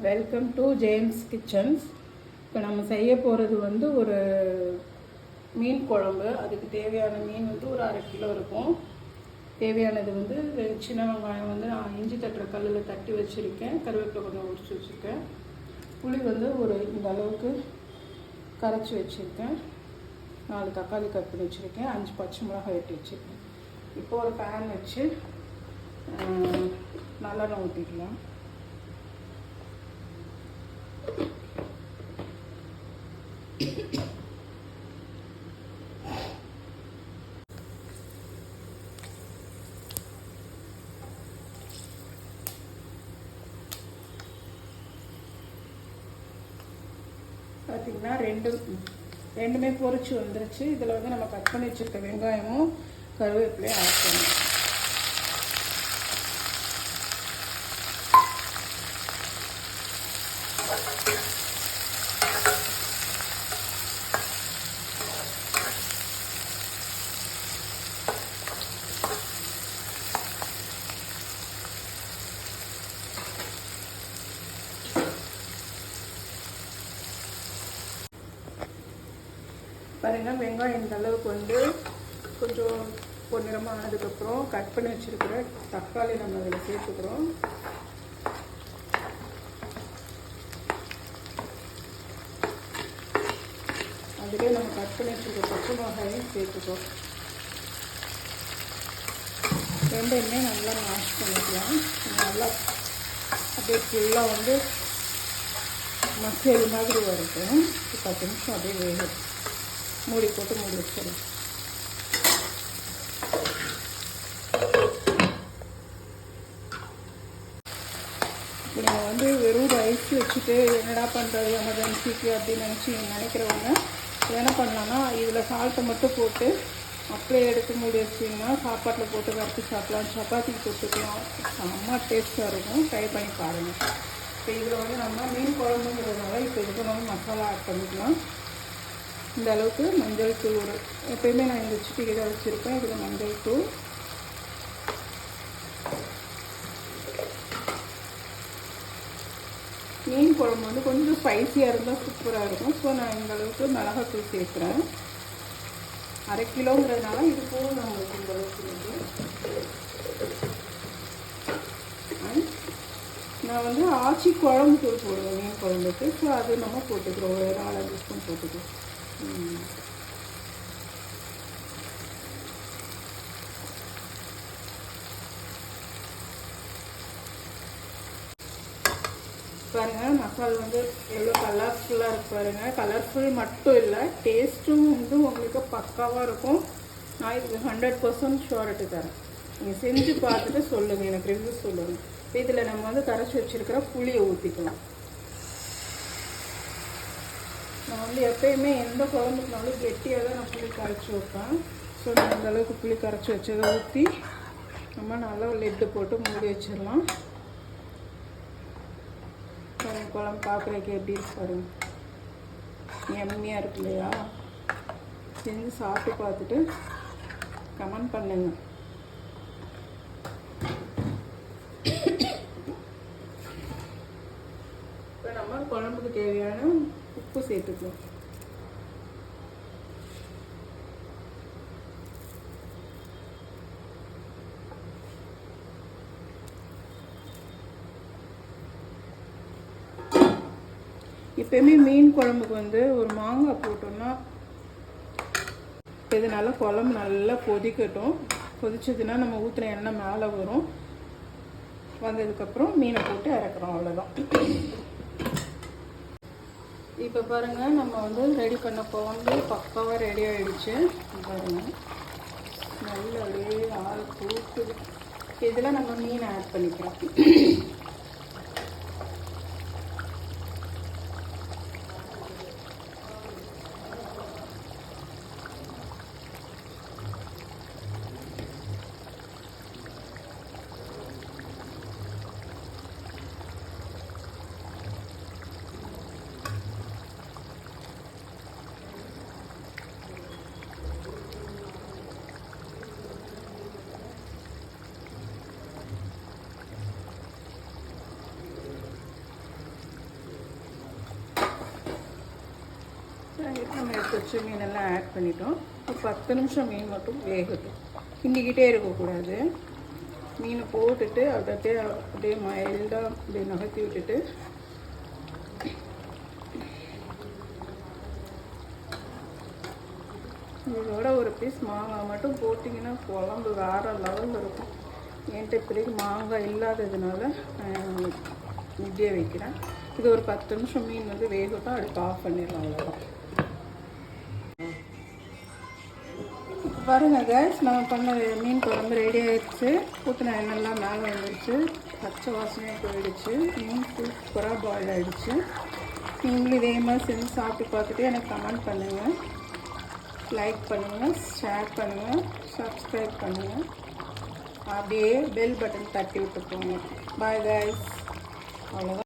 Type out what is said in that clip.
Welcome to James kitchens. இப்போ நம்ம செய்ய போகிறது வந்து ஒரு மீன் குழம்பு. அதுக்கு தேவையான மீன் வந்து ஒரு 1/2 கிலோ இருக்கும். தேவையானது வந்து சின்ன வெங்காயம் வந்து நான் இஞ்சி தட்டுற கல்லில் தட்டி வச்சுருக்கேன். கருவேப்பிலை கொஞ்சம் உரிச்சு வச்சுருக்கேன். புளி வந்து ஒரு இந்த அளவுக்கு கரைச்சி வச்சுருக்கேன். 4 தக்காளி கட் பண்ணி வச்சுருக்கேன். 5 பச்சை மிளகாய் வெட்டி வச்சுருக்கேன். இப்போ ஒரு பேன் வச்சு நல்லெண்ணெய் ஊற்றிக்கலாம். பார்த்திங்கன்னா ரெண்டுமே பொரிச்சு வந்துருச்சு. இதில் வந்து நம்ம கட் பண்ணி வச்சுருக்க வெங்காயமும் கருவேப்பிலையும் ஆட் பண்ணணும். பாருங்கள், வெங்காயம் இந்த அளவுக்கு வந்து கொஞ்சம் பொன்னிறமாக ஆனதுக்கப்புறம் கட் பண்ணி வச்சுருக்கிற தக்காளி நம்ம அதில் சேர்த்துக்கிறோம். அதுவே நம்ம கட் பண்ணி வச்சுருக்க பச்சை மிளகாயும் சேர்த்துக்கிறோம். ரெண்டையுமே நல்லா மேஷ் பண்ணிக்கலாம். நல்லா அப்படியே ஃபுல்லாக வந்து மசியல் மாதிரி வரைக்கும் 10 நிமிஷம் அப்படியே வேகும். மூடி போட்டு மூடி வச்சிடலாம். இப்போ நீங்கள் வந்து வெறும் ரைஸ் வச்சுட்டு என்னடா பண்ணுறது எமர்ஜென்சிக்கு அப்படின்னு நினைக்கிறவங்க என்ன பண்ணலான்னா, இதில் சால்ட்டை மட்டும் போட்டு அப்படியே எடுத்து மூடி வச்சிங்கன்னா சாப்பாட்டில் போட்டு வறுத்து சாப்பிடலாம். சப்பாத்திக்கு தொட்டுக்கலாம். செம்ம டேஸ்ட்டாக இருக்கும். ட்ரை பண்ணி பாருங்கள். இப்போ இதில் வந்து நம்ம மீன் குழம்புங்கிறதுனால இப்போ இதுக்கு நம்ம மசாலா ஆட் பண்ணிக்கலாம். இந்த அளவுக்கு மஞ்சள் தூள் எப்பயுமே நான் இந்த சிட்டிக்கு தான் வச்சுருப்பேன். இதில் மஞ்சள் தூள், மீன் குழம்பு வந்து கொஞ்சம் ஸ்பைஸியாக இருந்தால் சூப்பராக இருக்கும். ஸோ நான் இந்த அளவுக்கு மிளகாத்தூள் சேர்க்குறேன். 1/2 கிலோங்கிறதுனால இது போதும் நம்மளுக்கு இந்த அளவுக்கு வந்து. நான் வந்து ஆச்சி குழம்பு தூள் போடுவேன் மீன் குழம்புக்கு. ஸோ அது நம்ம போட்டுக்கிறோம். ஒரு 4-5 ஸ்பூன் போட்டுக்கிறோம். பாருங்கள், மசாலா வந்து எவ்வளோ கலர்ஃபுல்லாக இருக்கு பாருங்கள். கலர்ஃபுல் மட்டும் இல்லை, டேஸ்ட்டும் வந்து உங்களுக்கு பக்காவாக இருக்கும். நான் இதுக்கு 100% ஷூரிட்டி தரேன். நீங்கள் செஞ்சு பார்த்துட்டு சொல்லுங்கள், எனக்கு ரிவ்யூ சொல்லுங்கள். இதில் நம்ம வந்து கரைச்சி வச்சுருக்கிற புளியை ஊற்றிக்கலாம். நான் வந்து எப்பயுமே எந்த குழம்புக்குனாலும் கெட்டியாக தான் நான் புளி கரைச்சி வைப்பேன். ஸோ நான் இந்த அளவுக்கு புளி கரைச்சி வச்சதை ஊற்றி நம்ம நல்லா லெட்டு போட்டு மூடி வச்சிடலாம். குழம்பு பார்க்குறதுக்கு எப்படி இருக்கு பாருங்க, எம்மியாக இருக்கு இல்லையா? செஞ்சு சாப்பிட்டு பார்த்துட்டு கமெண்ட் பண்ணுங்க. இப்போ நம்ம குழம்புக்கு தேவையான உப்பு சேர்த்துக்கலாம். எப்பயுமே மீன் குழம்புக்கு வந்து ஒரு மாங்காய் போட்டோம்னா, இதனால குழம்பு நல்லா கொதிக்கட்டும். கொதிச்சதுன்னா நம்ம ஊற்றுன எண்ணெய் மேலே வரும். வந்ததுக்கப்புறம் மீனை போட்டு இறக்குறோம். அவ்வளோதான். இப்போ பாருங்கள், நம்ம வந்து ரெடி பண்ண குழம்பு பக்காவாக ரெடி ஆகிடுச்சு. பாருங்கள், நல்ல அப்படியே ஆள் கூட்டுது. இதில் நம்ம மீனை ஆட் பண்ணிக்கிறோம். நம்ம எடுத்து வச்சு மீனெல்லாம் ஆட் பண்ணிட்டோம். ஒரு 10 நிமிஷம் மீன் மட்டும் வேகட்டும். கிண்டிக்கிட்டே இருக்கக்கூடாது. மீனை போட்டுட்டு அப்படியே மைல்டாக அப்படியே நகர்த்தி விட்டுட்டு இதோட ஒரு பீஸ் மாங்காய் மட்டும் போட்டிங்கன்னா குழம்பு வேறு லெவலில் இருக்கும். என்கிட்ட இப்போதைக்கு மாங்காய் இல்லாததுனால இப்படியே வைக்கிறேன். இது ஒரு 10 நிமிஷம் மீன் வந்து வேகட்டும். அடுப்பு ஆஃப் பண்ணிடலாம். அவ்வளோதான். பாருங்கள் கைஸ், நம்ம பண்ண மீன் குழம்பு ரெடி ஆகிடுச்சு. ஊற்றின எண்ணெய்லாம் மேலே வந்துடுச்சு. பச்சை வாசனையாக போயிடுச்சு. மீன் சூப்பராக பாயில் ஆகிடுச்சு. நீங்களும் இதே மாதிரி செஞ்சு சாப்பிட்டு பார்த்துட்டு எனக்கு கமெண்ட் பண்ணுங்கள், லைக் பண்ணுங்கள், ஷேர் பண்ணுங்கள், சப்ஸ்கிரைப் பண்ணுங்கள். அப்படியே பெல் பட்டன் தட்டி விட்டு போங்க. Bye guys. அவ்வளோதான்.